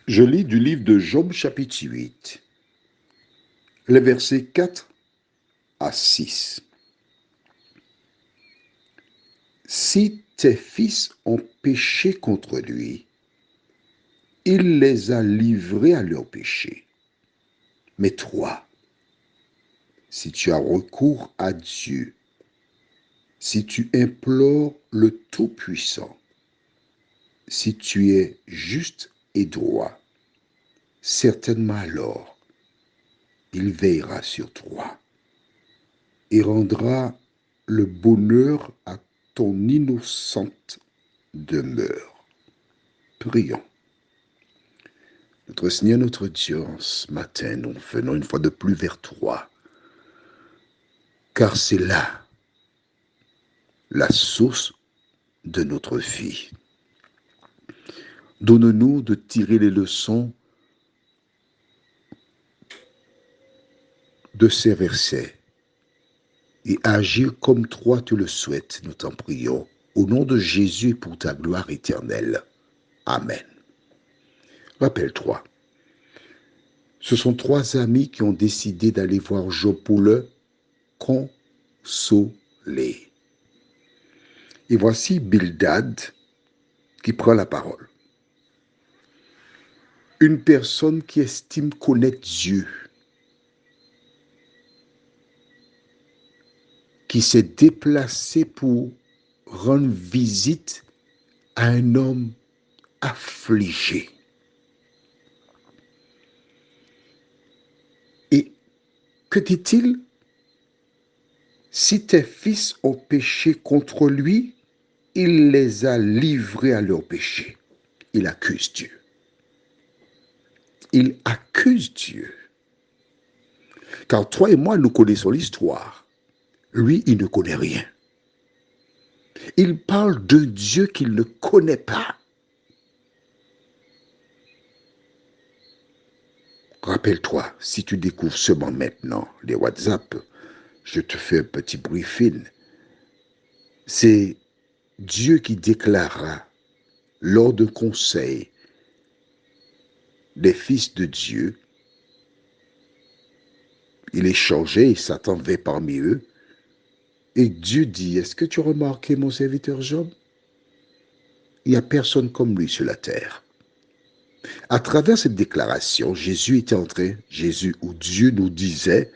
Je lis du livre de Job chapitre 8, les versets 4 à 6. Si tes fils ont péché contre lui, il les a livrés à leur péché. Mais toi, si tu as recours à Dieu, si tu implores le Tout-Puissant, si tu es juste et droit, certainement alors, il veillera sur toi et rendra le bonheur à ton innocente demeure. Prions. Notre Seigneur, notre Dieu, ce matin, nous venons une fois de plus vers toi, car c'est là la source de notre vie. Donne-nous de tirer les leçons de ces versets et agir comme toi tu le souhaites, nous t'en prions, au nom de Jésus et pour ta gloire éternelle. Amen. Rappelle-toi, ce sont trois amis qui ont décidé d'aller voir Job pour le consoler. Et voici Bildad qui prend la parole. Une personne qui estime connaître Dieu, qui s'est déplacée pour rendre visite à un homme affligé. Et que dit-il? Si tes fils ont péché contre lui, il les a livrés à leur péché. Il accuse Dieu. Il accuse Dieu. Car toi et moi, nous connaissons l'histoire. Lui, il ne connaît rien. Il parle d'un Dieu qu'il ne connaît pas. Rappelle-toi, si tu découvres seulement maintenant les WhatsApp, je te fais un petit briefing. C'est Dieu qui déclara lors d'un conseil des fils de Dieu. Il échangeait et Satan vint parmi eux. Et Dieu dit, est-ce que tu as remarqué mon serviteur Job? Il n'y a personne comme lui sur la terre. À travers cette déclaration, Jésus était en train, Jésus ou Dieu nous disait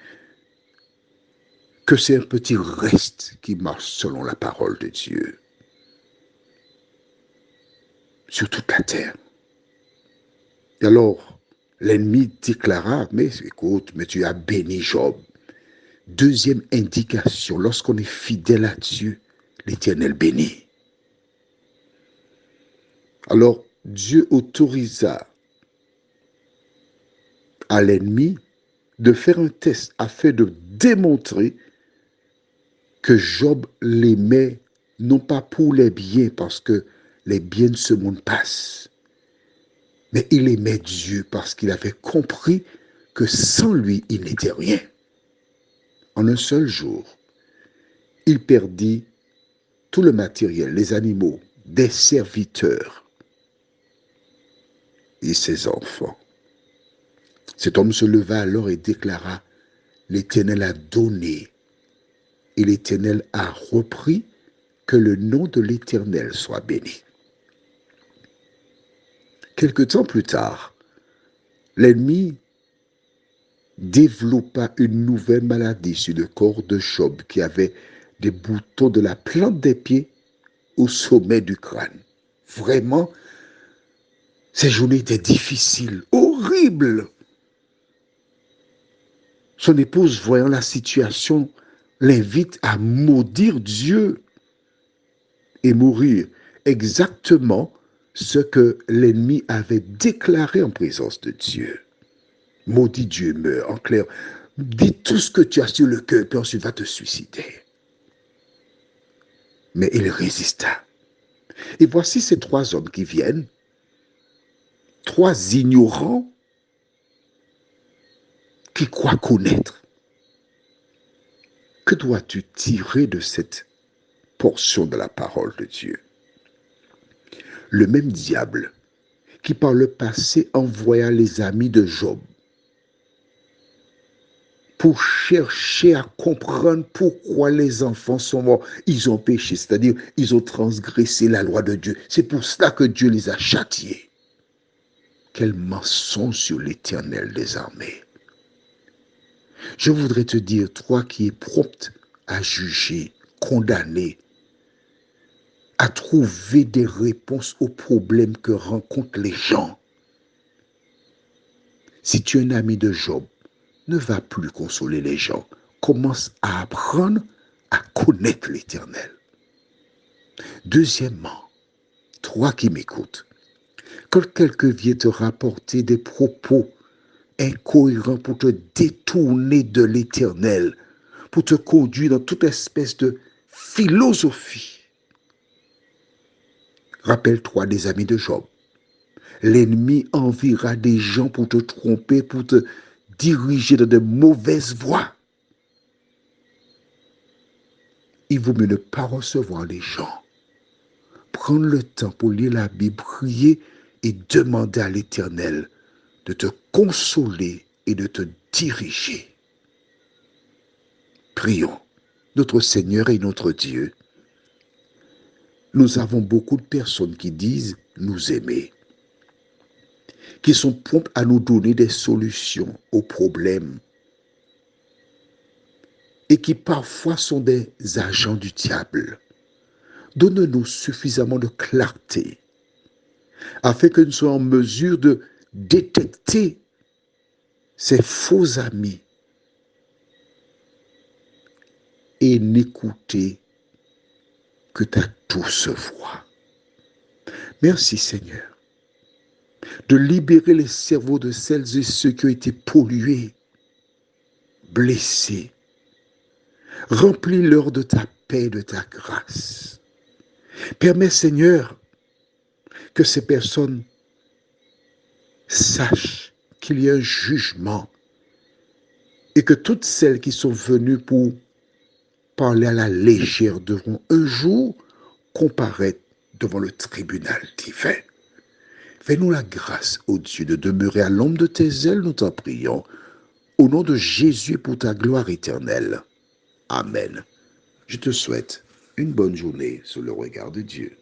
que c'est un petit reste qui marche selon la parole de Dieu sur toute la terre. Et alors, l'ennemi déclara, mais écoute, mais tu as béni Job. Deuxième indication, lorsqu'on est fidèle à Dieu, l'Éternel bénit. Alors, Dieu autorisa à l'ennemi de faire un test afin de démontrer que Job l'aimait non pas pour les biens, parce que les biens de ce monde passent, mais il aimait Dieu parce qu'il avait compris que sans lui, il n'était rien. En un seul jour, il perdit tout le matériel, les animaux, des serviteurs et ses enfants. Cet homme se leva alors et déclara, l'Éternel a donné et l'Éternel a repris, que le nom de l'Éternel soit béni. Quelque temps plus tard, l'ennemi développa une nouvelle maladie sur le corps de Job qui avait des boutons de la plante des pieds au sommet du crâne. Vraiment, ces journées étaient difficiles, horribles. Son épouse, voyant la situation, l'invite à maudire Dieu et mourir. Exactement ce que l'ennemi avait déclaré en présence de Dieu. Maudit Dieu, meurt. En clair, dis tout ce que tu as sur le cœur, puis ensuite va te suicider. Mais il résista. Et voici ces trois hommes qui viennent, trois ignorants qui croient connaître. Que dois-tu tirer de cette portion de la parole de Dieu? Le même diable qui par le passé envoya les amis de Job pour chercher à comprendre pourquoi les enfants sont morts. Ils ont péché, c'est-à-dire ils ont transgressé la loi de Dieu. C'est pour cela que Dieu les a châtiés. Quel mensonge sur l'Éternel des armées. Je voudrais te dire, toi qui es prompte à juger, condamner, à trouver des réponses aux problèmes que rencontrent les gens. Si tu es un ami de Job, ne va plus consoler les gens. Commence à apprendre à connaître l'Éternel. Deuxièmement, toi qui m'écoutes, quand quelqu'un vient te rapporter des propos incohérents pour te détourner de l'Éternel, pour te conduire dans toute espèce de philosophie, rappelle-toi des amis de Job. L'ennemi enverra des gens pour te tromper, pour te diriger dans de mauvaises voies. Il vaut mieux ne pas recevoir les gens. Prendre le temps pour lire la Bible, prier et demander à l'Éternel de te consoler et de te diriger. Prions. Notre Seigneur et notre Dieu, nous avons beaucoup de personnes qui disent nous aimer, qui sont promptes à nous donner des solutions aux problèmes et qui parfois sont des agents du diable. Donne-nous suffisamment de clarté afin que nous soyons en mesure de détecter ces faux amis et n'écouter que ta douce voix. Merci Seigneur de libérer les cerveaux de celles et ceux qui ont été pollués, blessés. Remplis-leur de ta paix, de ta grâce. Permets Seigneur que ces personnes sachent qu'il y a un jugement et que toutes celles qui sont venues pour parler à la légère devront un jour comparaître devant le tribunal divin. Fais-nous la grâce, ô Dieu, de demeurer à l'ombre de tes ailes, nous t'en prions, au nom de Jésus pour ta gloire éternelle. Amen. Je te souhaite une bonne journée sous le regard de Dieu.